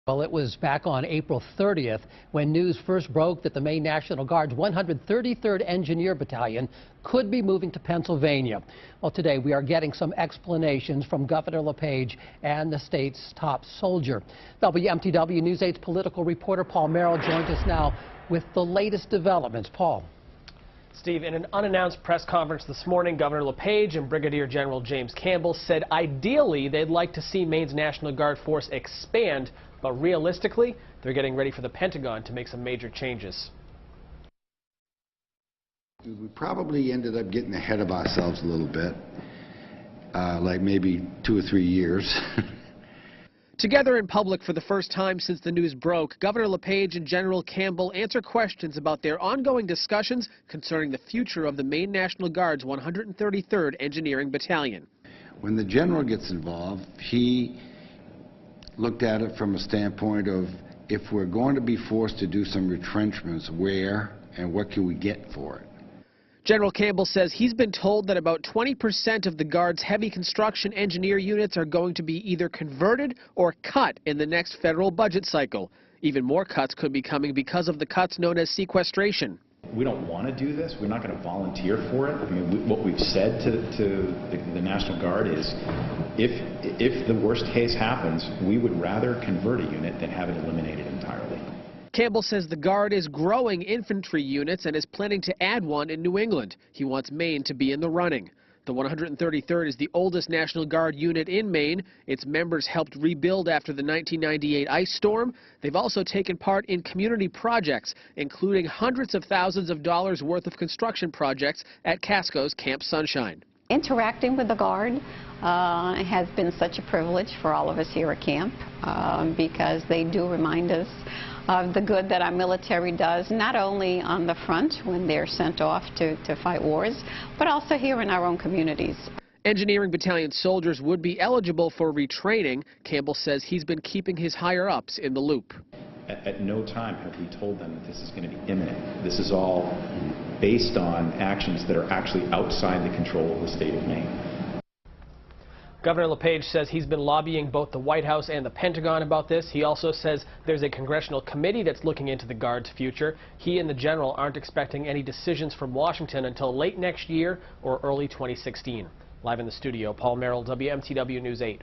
Well, it was back on April 30th when news first broke that the Maine National Guard's 133rd Engineer Battalion could be moving to Pennsylvania. Well, today we are getting some explanations from Governor LePage and the state's top soldier. WMTW News 8's political reporter Paul Merrill joins us now with the latest developments. Paul. Steve, in an unannounced press conference this morning, Governor LePage and Brigadier General James Campbell said ideally they'd like to see Maine's National Guard force expand, but realistically, they're getting ready for the Pentagon to make some major changes. We probably ended up getting ahead of ourselves a little bit, like maybe 2 or 3 years. Together in public for the first time since the news broke, Governor LePage and General Campbell answer questions about their ongoing discussions concerning the future of the Maine National Guard's 133rd Engineering Battalion. When the general gets involved, he looked at it from a standpoint of if we're going to be forced to do some retrenchments, where and what can we get for it. General Campbell says he's been told that about 20% of the Guard's heavy construction engineer units are going to be either converted or cut in the next federal budget cycle. Even more cuts could be coming because of the cuts known as sequestration. We don't want to do this. We're not going to volunteer for it. I mean, what we've said to the National Guard is if the worst case happens, we would rather convert a unit than have it eliminated entirely. Campbell says the Guard is growing infantry units and is planning to add one in New England. He wants Maine to be in the running. The 133rd is the oldest National Guard unit in Maine. Its members helped rebuild after the 1998 ice storm. They've also taken part in community projects, including hundreds of thousands of dollars worth of construction projects at Casco's Camp Sunshine. Interacting with the Guard has been such a privilege for all of us here at camp because they do remind us of the good that our military does, not only on the front when they're sent off to fight wars, but also here in our own communities. Engineering Battalion soldiers would be eligible for retraining. Campbell says he's been keeping his higher-ups in the loop. At no time have we told them that this is going to be imminent. This is all based on actions that are actually outside the control of the state of Maine. Governor LePage says he's been lobbying both the White House and the Pentagon about this. He also says there's a congressional committee that's looking into the Guard's future. He and the general aren't expecting any decisions from Washington until late next year or early 2016. Live in the studio, Paul Merrill, WMTW News 8.